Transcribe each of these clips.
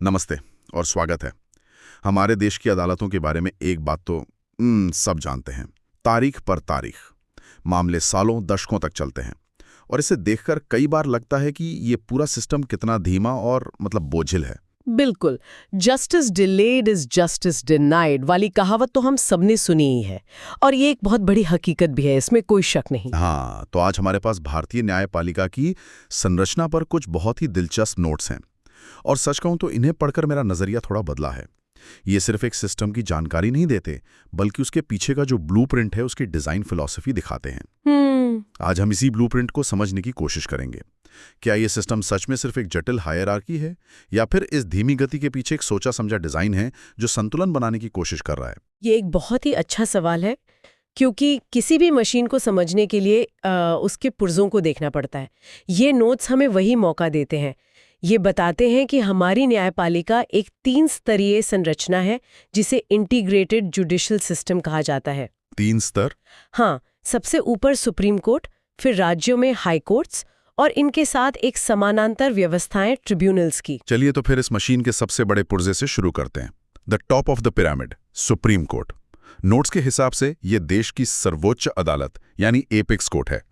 नमस्ते और स्वागत है। हमारे देश की अदालतों के बारे में एक बात तो सब जानते हैं, तारीख पर तारीख। मामले सालों दशकों तक चलते हैं और इसे देखकर कई बार लगता है कि ये पूरा सिस्टम कितना धीमा और बोझिल है। बिल्कुल, justice delayed is justice denied वाली कहावत तो हम सबने सुनी ही है और ये एक बहुत बड़ी हकीकत भी है, इसमें कोई शक नहीं। हाँ, तो आज हमारे पास भारतीय न्यायपालिका की संरचना पर कुछ बहुत ही दिलचस्प नोट्स हैं और सच कहूं तो इन्हें पढ़कर मेरा नजरिया थोड़ा बदला है। ये सिर्फ एक सिस्टम की जानकारी नहीं देते, बल्कि उसके पीछे का जो ब्लूप्रिंट है उसकी डिजाइन फिलॉसफी दिखाते हैं। आज हम इसी ब्लूप्रिंट को समझने की कोशिश करेंगे। क्या ये सिस्टम सच में सिर्फ एक जटिल हायरार्की है या फिर इस धीमी गति के पीछे एक सोचा समझा डिजाइन है जो संतुलन बनाने की कोशिश कर रहा है? ये एक बहुत ही अच्छा सवाल है, क्योंकि किसी भी मशीन को समझने के लिए उसके पुर्जों को देखना पड़ता है। ये नोट्स हमें वही मौका देते हैं। ये बताते हैं कि हमारी न्यायपालिका एक 3 स्तरीय संरचना है जिसे इंटीग्रेटेड जुडिशियल सिस्टम कहा जाता है। 3 स्तर? हाँ, सबसे ऊपर सुप्रीम कोर्ट, फिर राज्यों में हाई कोर्ट्स और इनके साथ एक समानांतर व्यवस्थाएं ट्रिब्यूनल्स की। चलिए तो फिर इस मशीन के सबसे बड़े पुर्जे से शुरू करते हैं। The top of the pyramid, supreme court. Notes के हिसाब से ये देश की सर्वोच्च अदालत यानी एपेक्स कोर्ट है।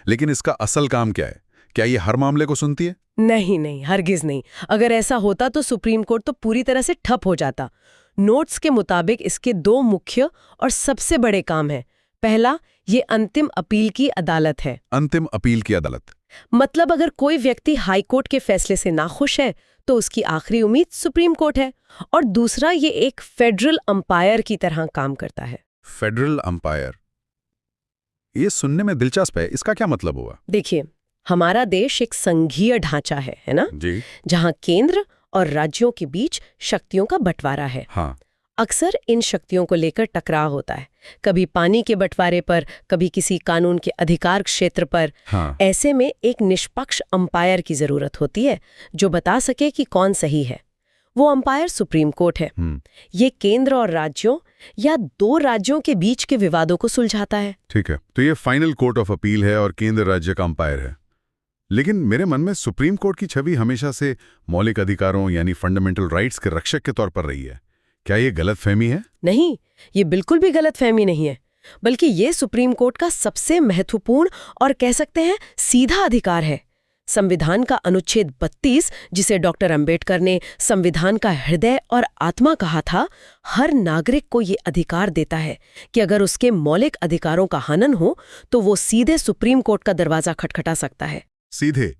लेकिन इसका असल काम क्या है? क्या ये हर मामले को सुनती है? नहीं, हरगिज नहीं। अगर ऐसा होता तो सुप्रीम कोर्ट तो पूरी तरह से ठप हो जाता। नोट्स के मुताबिक इसके 2 मुख्य और सबसे बड़े काम हैं। पहला, ये अंतिम अपील की अदालत है। अंतिम अपील की अदालत मतलब अगर कोई व्यक्ति हाई कोर्ट के फैसले से नाखुश है तो उसकी आखिरी उम्मीद सुप्रीम कोर्ट है। और दूसरा, ये एक फेडरल अंपायर की तरह काम करता है। फेडरल अंपायर, ये सुनने में दिलचस्प है। इसका क्या मतलब हुआ? देखिए, हमारा देश एक संघीय ढांचा है ना जी। जहां केंद्र और राज्यों के बीच शक्तियों का बंटवारा है। हाँ। अक्सर इन शक्तियों को लेकर टकराव होता है, कभी पानी के बंटवारे पर, कभी किसी कानून के अधिकार क्षेत्र पर। हाँ। ऐसे में एक निष्पक्ष अंपायर की जरूरत होती है जो बता सके कि कौन सही है। वो अंपायर सुप्रीम कोर्ट है। ये केंद्र और राज्यों या 2 राज्यों के बीच के विवादों को सुलझाता है। ठीक है, तो ये फाइनल कोर्ट ऑफ अपील है और केंद्र राज्य का अंपायर है। लेकिन मेरे मन में सुप्रीम कोर्ट की छवि हमेशा से मौलिक अधिकारों यानी फंडामेंटल राइट्स के रक्षक के तौर पर रही है। क्या ये गलतफहमी है? नहीं, ये बिल्कुल भी गलतफहमी नहीं है, बल्कि ये सुप्रीम कोर्ट का सबसे महत्वपूर्ण और कह सकते हैं सीधा अधिकार है। संविधान का अनुच्छेद 32, जिसे डॉक्टर अंबेडकर ने संविधान का हृदय और आत्मा कहा था, हर नागरिक को ये अधिकार देता है कि अगर उसके मौलिक अधिकारों का हनन हो तो वो सीधे सुप्रीम कोर्ट का दरवाजा खटखटा सकता है। सीधे?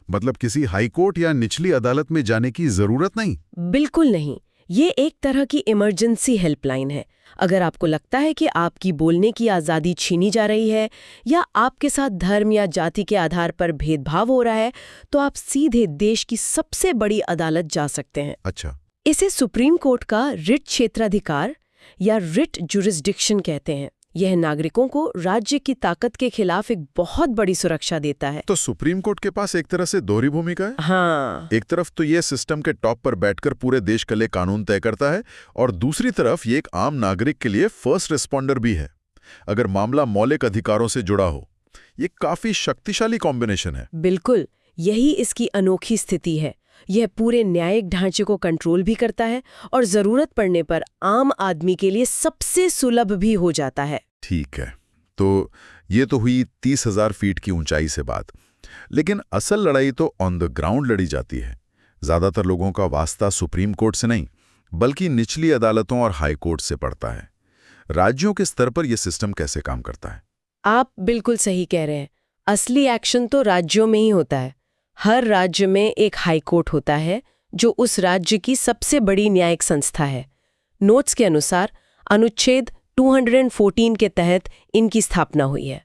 मतलब किसी हाई कोर्ट या निचली अदालत में जाने की जरूरत नहीं? बिल्कुल नहीं। ये एक तरह की इमरजेंसी हेल्पलाइन है। अगर आपको लगता है कि आपकी बोलने की आज़ादी छीनी जा रही है या आपके साथ धर्म या जाति के आधार पर भेदभाव हो रहा है, तो आप सीधे देश की सबसे बड़ी अदालत जा सकते हैं। अच्छा। इसे सुप्रीम कोर्ट का रिट क्षेत्राधिकार या रिट जुरिस्डिक्शन कहते हैं। यह नागरिकों को राज्य की ताकत के खिलाफ एक बहुत बड़ी सुरक्षा देता है। तो सुप्रीम कोर्ट के पास एक तरह से दोहरी भूमिका है। हाँ। एक तरफ तो ये सिस्टम के टॉप पर बैठकर पूरे देश के लिए कानून तय करता है और दूसरी तरफ ये एक आम नागरिक के लिए फर्स्ट रिस्पॉन्डर भी है अगर मामला मौलिक अधिकारों से जुड़ा हो। ये काफी शक्तिशाली कॉम्बिनेशन है। बिल्कुल, यही इसकी अनोखी स्थिति है। यह पूरे न्यायिक ढांचे को कंट्रोल भी करता है और जरूरत पड़ने पर आम आदमी के लिए सबसे सुलभ भी हो जाता है। ठीक है, तो ये तो हुई 30,000 फीट की ऊंचाई से बात। लेकिन असल लड़ाई तो ऑन द ग्राउंड लड़ी जाती है। ज्यादातर लोगों का वास्ता सुप्रीम कोर्ट से नहीं, बल्कि निचली अदालतों और हाई कोर्ट से पड़ता है। राज्यों के स्तर पर यह सिस्टम कैसे काम करता है? आप बिल्कुल सही कह रहे हैं। असली एक्शन तो राज्यों में ही होता है। हर राज्य में एक हाई कोर्ट होता है जो उस राज्य की सबसे बड़ी न्यायिक संस्था है। नोट्स के अनुसार अनुच्छेद 214 के तहत इनकी स्थापना हुई है।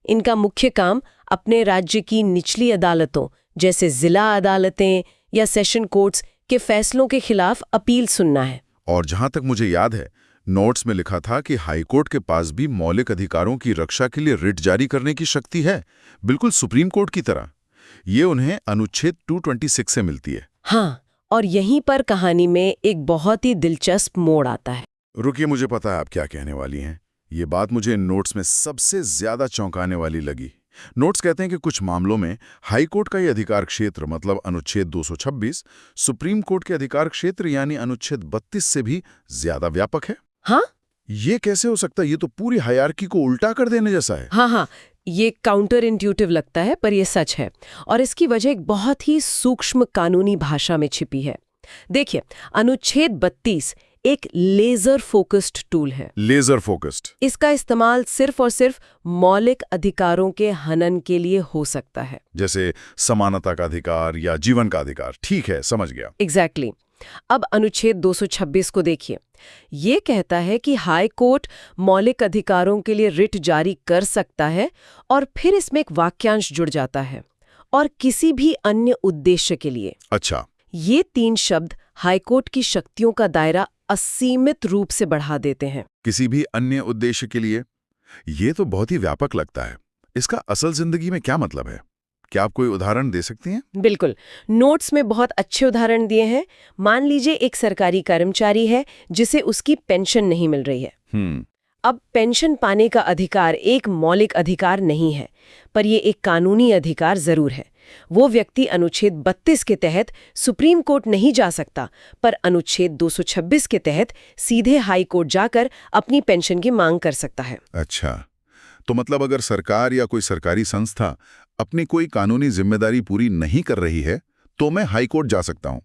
इनका मुख्य काम अपने राज्य की निचली अदालतों जैसे जिला अदालतें या सेशन कोर्ट्स के फैसलों के खिलाफ अपील सुनना है। और जहां तक मुझे याद है, नोट्स में लिखा था कि हाईकोर्ट के पास भी मौलिक अधिकारों की रक्षा के लिए रिट जारी करने की शक्ति है, बिल्कुल सुप्रीम कोर्ट की तरह। ये उन्हें अनुच्छेद 226 से मिलती है। हाँ, और यहीं पर कहानी में एक बहुत ही दिलचस्प मोड़ आता है। रुकिए, मुझे पता है आप क्या कहने वाली हैं। ये बात मुझे इन नोट्स में सबसे ज्यादा चौंकाने वाली लगी। नोट्स कहते हैं कि कुछ मामलों में हाई कोर्ट का ये अधिकार क्षेत्र मतलब अनुच्छेद 226 सुप्रीम कोर्ट के अधिकार क्षेत्र यानी अनुच्छेद 32 से भी ज्यादा व्यापक है। हाँ ये कैसे हो सकता है? ये तो पूरी हायरार्की को उल्टा कर देने जैसा है। हाँ, ये काउंटर इंट्यूटिव लगता है पर ये सच है और इसकी वजह एक बहुत ही सूक्ष्म कानूनी भाषा में छिपी है। देखिए, अनुच्छेद 32 एक लेजर फोकस्ड टूल है। Laser focused. इसका इस्तेमाल सिर्फ और सिर्फ मौलिक अधिकारों के हनन के लिए हो सकता है, जैसे समानता का अधिकार या जीवन का अधिकार। ठीक है, समझ गया। एग्जैक्टली। अब अनुच्छेद 226 को देखिए। ये कहता है कि हाई कोर्ट मौलिक अधिकारों के लिए रिट जारी कर सकता है और फिर इसमें एक वाक्यांश जुड़ जाता है, और किसी भी अन्य उद्देश्य के लिए। अच्छा। ये 3 शब्द हाईकोर्ट की शक्तियों का दायरा असीमित रूप से बढ़ा देते हैं। किसी भी अन्य उद्देश्य के लिए। ये तो बहुत ही व्यापक लगता है। इसका असल जिंदगी में क्या मतलब है? क्या आप कोई उदाहरण दे सकती हैं? बिल्कुल, नोट्स में बहुत अच्छे उदाहरण दिए हैं। मान लीजिए एक सरकारी कर्मचारी है जिसे उसकी पेंशन नहीं मिल रही है। अब पेंशन पाने का अधिकार एक मौलिक अधिकार नहीं है, पर यह एक कानूनी अधिकार जरूर है। वो व्यक्ति अनुच्छेद 32 के तहत सुप्रीम कोर्ट नहीं जा सकता, पर अनुच्छेद 226 के तहत सीधे हाई कोर्ट जाकर अपनी पेंशन की मांग कर सकता है। अच्छा, तो मतलब अगर सरकार या कोई सरकारी संस्था अपनी कोई कानूनी जिम्मेदारी पूरी नहीं कर रही है तो मैं हाई कोर्ट जा सकता हूं।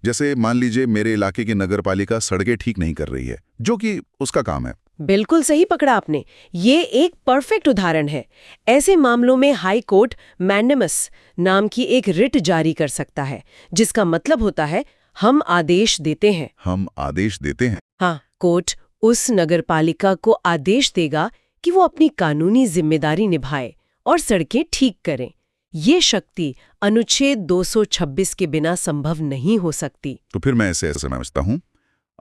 जैसे मान लीजिए मेरे इलाके की नगरपालिका सड़कें ठीक नहीं कर रही है, जो कि उसका काम है। बिल्कुल सही पकड़ा आपने। ये एक परफेक्ट उदाहरण है। ऐसे मामलों में हाई कोर्ट मैंडेमस नाम की एक रिट जारी कर सकता है, जिसका मतलब होता है हम आदेश देते हैं। हम आदेश देते हैं। हाँ, कोर्ट उस नगरपालिका को आदेश देगा कि वो अपनी कानूनी जिम्मेदारी निभाए और सड़कें ठीक करें। ये शक्ति अनुच्छेद 226 के बिना संभव नहीं हो सकती। तो फिर मैं ऐसे समझता हूं,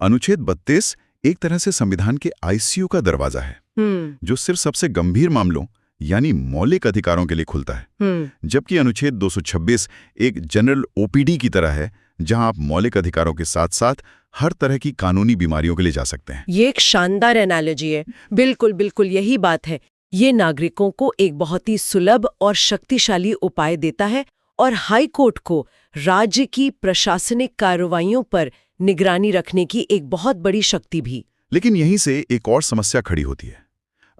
अनुच्छेद 32 एक तरह से संविधान के आईसीयू का दरवाजा है, जो सिर्फ सबसे गंभीर मामलों यानी मौलिक अधिकारों के लिए खुलता है, जबकि अनुच्छेद 226 एक जनरल ओपीडी की तरह है, जहां आप मौलिक अधिकारों के साथ साथ हर तरह की कानूनी बीमारियों के लिए जा सकते हैं। ये एक शानदार एनालॉजी है। बिल्कुल बिल्कुल यही बात है। ये नागरिकों को एक बहुत ही सुलभ और शक्तिशाली उपाय देता है और हाई कोर्ट को राज्य की प्रशासनिक कार्रवाइयों पर निगरानी रखने की एक बहुत बड़ी शक्ति भी। लेकिन यहीं से एक और समस्या खड़ी होती है।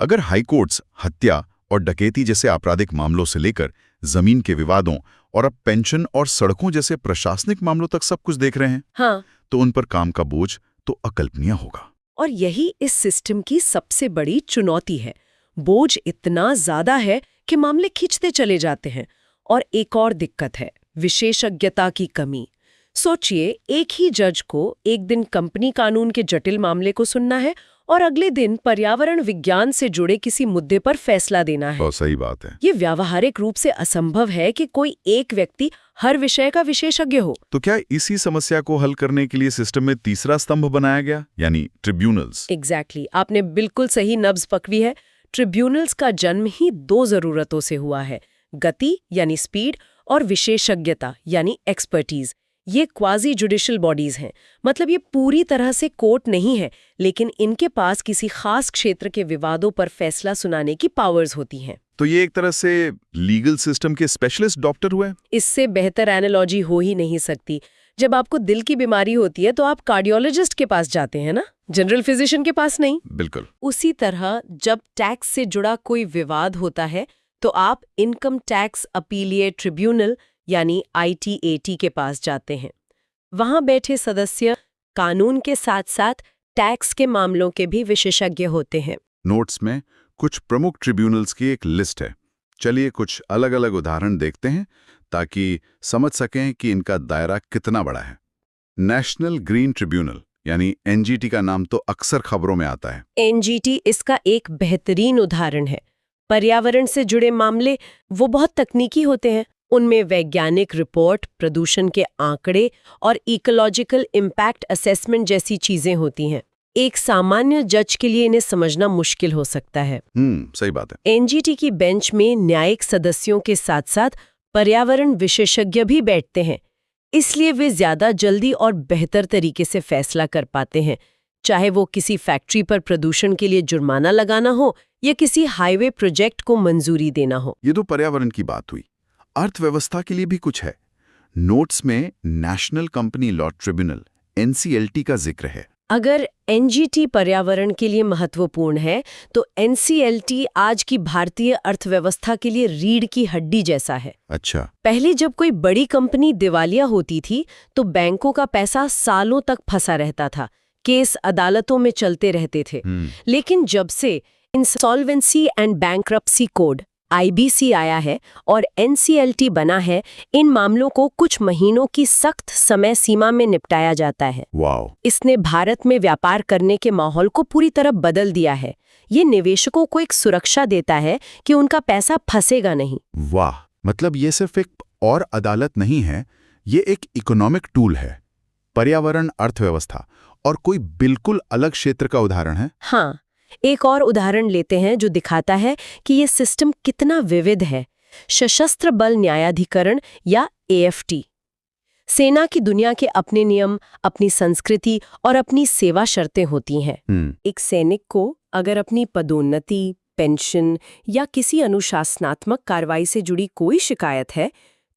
अगर हाई कोर्ट्स हत्या और डकैती जैसे आपराधिक मामलों से लेकर जमीन के विवादों और अब पेंशन और सड़कों जैसे प्रशासनिक मामलों तक सब कुछ देख रहे हैं, हाँ, तो उन पर काम का बोझ तो अकल्पनीय होगा। और यही इस सिस्टम की सबसे बड़ी चुनौती है। बोझ इतना ज्यादा है कि मामले खींचते चले जाते हैं। और एक और दिक्कत है, विशेषज्ञता की कमी। सोचिए, एक ही जज को एक दिन कंपनी कानून के जटिल मामले को सुनना है और अगले दिन पर्यावरण विज्ञान से जुड़े किसी मुद्दे पर फैसला देना है। बहुत सही बात है। ये व्यावहारिक रूप से असंभव है कि कोई एक व्यक्ति हर विषय का विशेषज्ञ हो। तो क्या इसी समस्या को हल करने के लिए सिस्टम में तीसरा स्तंभ बनाया गया, यानी ट्रिब्यूनल्स? एग्जैक्टली, आपने बिल्कुल सही नब्ज पकड़ी है। ट्रिब्यूनल्स का जन्म ही 2 जरूरतों से हुआ है, गति यानी स्पीड और विशेषज्ञता यानी एक्सपर्टीज। ये क्वाजी जुडिशियल बॉडीज हैं, मतलब ये पूरी तरह से कोर्ट नहीं है, लेकिन इनके पास किसी खास क्षेत्र के विवादों पर फैसला सुनाने की पावर्स होती हैं। तो ये एक तरह से लीगल सिस्टम के स्पेशलिस्ट डॉक्टर हुए। इससे बेहतर एनालॉजी हो ही नहीं सकती। जब आपको दिल की बीमारी होती है तो आप कार्डियोलॉजिस्ट के पास जाते हैं ना, जनरल फिजिशियन के पास नहीं। बिल्कुल। उसी तरह जब टैक्स से जुड़ा कोई विवाद होता है तो आप इनकम टैक्स अपीलिएट ट्रिब्यूनल यानी ITAT के पास जाते हैं। वहां बैठे सदस्य कानून के साथ साथ टैक्स के मामलों के भी विशेषज्ञ होते हैं। नोट्स में कुछ प्रमुख ट्रिब्यूनल्स की एक लिस्ट है। चलिए कुछ अलग अलग उदाहरण देखते हैं ताकि समझ सकें कि इनका दायरा कितना बड़ा है। नेशनल ग्रीन ट्रिब्यूनल यानी NGT का नाम तो अक्सर खबरों में आता है। NGT इसका एक बेहतरीन उदाहरण है। पर्यावरण से जुड़े मामले वो बहुत तकनीकी होते हैं। उनमें वैज्ञानिक रिपोर्ट, प्रदूषण के आंकड़े और इकोलॉजिकल इम्पैक्ट असेसमेंट जैसी चीजें होती हैं। एक सामान्य जज के लिए इन्हें समझना मुश्किल हो सकता है। सही बात है। NGT की बेंच में न्यायिक सदस्यों के साथ साथ पर्यावरण विशेषज्ञ भी बैठते हैं, इसलिए वे ज्यादा जल्दी और बेहतर तरीके से फैसला कर पाते हैं। चाहे वो किसी फैक्ट्री पर प्रदूषण के लिए जुर्माना लगाना हो या किसी हाईवे प्रोजेक्ट को मंजूरी देना हो। ये तो पर्यावरण की बात हुई। अर्थव्यवस्था के लिए भी कुछ है। नोट्स में national company law tribunal NCLT का जिक्र है। अगर NGT पर्यावरण के लिए महत्वपूर्ण है तो NCLT आज की भारतीय अर्थव्यवस्था के लिए रीढ़ की हड्डी जैसा है। अच्छा। पहले जब कोई बड़ी कंपनी दिवालिया होती थी तो बैंकों का पैसा सालों तक फंसा रहता था, केस अदालतों में चलते रहते थे। लेकिन जब से insolvency and bankruptcy code IBC आया है और NCLT बना है, इन मामलों को कुछ महीनों की सख्त समय सीमा में निपटाया जाता है। वाओ! इसने भारत में व्यापार करने के माहौल को पूरी तरह बदल दिया है। ये निवेशकों को एक सुरक्षा देता है कि उनका पैसा फंसेगा नहीं। वाह! मतलब ये सिर्फ एक और अदालत नहीं है, ये एक इकोनॉमिक टूल है। पर्यावरण, अर्थव्यवस्था और कोई बिल्कुल अलग क्षेत्र का उदाहरण है। हाँ, एक और उदाहरण लेते हैं जो दिखाता है कि ये सिस्टम कितना विविध है। सशस्त्र बल न्यायाधिकरण या AFT। सेना की दुनिया के अपने नियम, अपनी संस्कृति और अपनी सेवा शर्तें होती हैं। एक सैनिक को अगर अपनी पदोन्नति, पेंशन या किसी अनुशासनात्मक कार्रवाई से जुड़ी कोई शिकायत है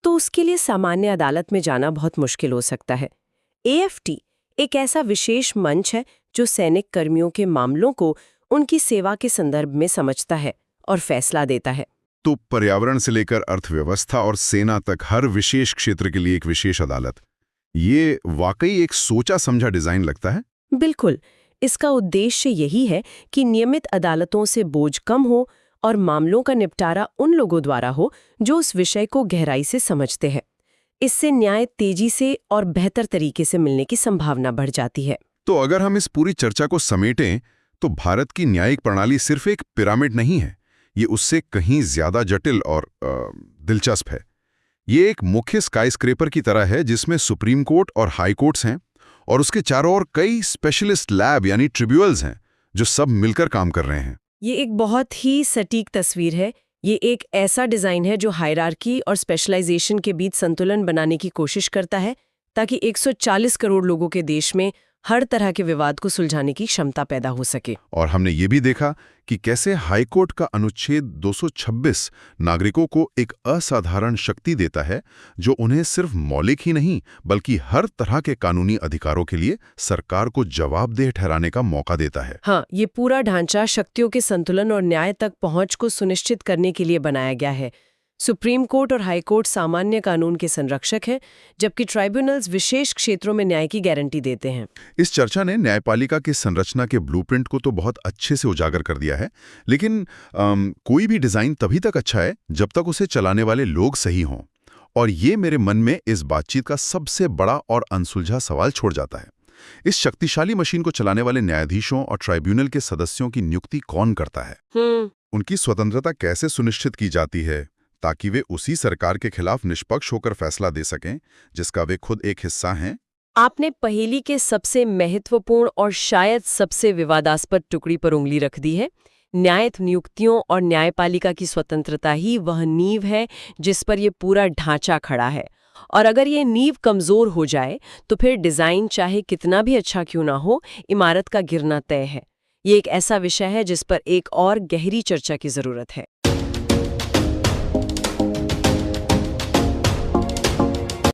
तो उसके लिए सामान्य अदालत में जाना बहुत मुश्किल हो सकता है। AFT एक ऐसा विशेष मंच है जो सैनिक कर्मियों के मामलों को उनकी सेवा के संदर्भ में समझता है और फैसला देता है। तो पर्यावरण से लेकर अर्थव्यवस्था और सेना तक हर विशेष क्षेत्र के लिए एक विशेष अदालत, ये वाकई एक सोचा समझा डिजाइन लगता है। बिल्कुल, इसका उद्देश्य यही है कि नियमित अदालतों से बोझ कम हो और मामलों का निपटारा उन लोगों द्वारा हो जो उस विषय को गहराई से समझते हैं। इससे न्याय तेजी से और बेहतर तरीके से मिलने की संभावना बढ़ जाती है। तो अगर हम इस पूरी चर्चा को समेटें तो भारत की न्यायिक प्रणाली सिर्फ एक पिरामिड नहीं है, ये उससे कहीं ज्यादा जटिल और दिलचस्प है। ये एक मुख्य स्काईस्क्रेपर की तरह है जिसमें सुप्रीम कोर्ट और हाई कोर्ट्स हैं और उसके चारों ओर कई स्पेशलिस्ट लैब यानी ट्रिब्यूनल्स हैं जो सब मिलकर काम कर रहे हैं। ये एक बहुत ही सटीक तस्वीर है। ये एक ऐसा डिज़ाइन है जो हायरार्की और स्पेशलाइजेशन के बीच संतुलन बनाने की कोशिश करता है ताकि 140 करोड़ लोगों के देश में हर तरह के विवाद को सुलझाने की क्षमता पैदा हो सके। और हमने ये भी देखा कि कैसे हाईकोर्ट का अनुच्छेद 226 नागरिकों को एक असाधारण शक्ति देता है जो उन्हें सिर्फ मौलिक ही नहीं बल्कि हर तरह के कानूनी अधिकारों के लिए सरकार को जवाबदेह ठहराने का मौका देता है। हाँ, ये पूरा ढांचा शक्तियों के संतुलन और न्याय तक पहुंच को सुनिश्चित करने के लिए बनाया गया है। सुप्रीम कोर्ट और हाई कोर्ट सामान्य कानून के संरक्षक हैं, जबकि ट्राइब्यूनल्स विशेष क्षेत्रों में न्याय की गारंटी देते हैं। इस चर्चा ने न्यायपालिका की संरचना के ब्लूप्रिंट को तो बहुत अच्छे से उजागर कर दिया है, लेकिन कोई भी डिजाइन तभी तक अच्छा है जब तक उसे चलाने वाले लोग सही हों। और ये मेरे मन में इस बातचीत का सबसे बड़ा और अनसुलझा सवाल छोड़ जाता है। इस शक्तिशाली मशीन को चलाने वाले न्यायाधीशों और ट्राइब्यूनल के सदस्यों की नियुक्ति कौन करता है? उनकी स्वतंत्रता कैसे सुनिश्चित की जाती है ताकि वे उसी सरकार के खिलाफ निष्पक्ष होकर फैसला दे सकें जिसका वे खुद एक हिस्सा हैं? आपने पहेली के सबसे महत्वपूर्ण और शायद सबसे विवादास्पद टुकड़ी पर उंगली रख दी है। न्यायिक नियुक्तियों और न्यायपालिका की स्वतंत्रता ही वह नींव है जिस पर ये पूरा ढांचा खड़ा है। और अगर ये नींव कमजोर हो जाए तो फिर डिजाइन चाहे कितना भी अच्छा क्यों ना हो, इमारत का गिरना तय है। ये एक ऐसा विषय है जिस पर एक और गहरी चर्चा की जरूरत है।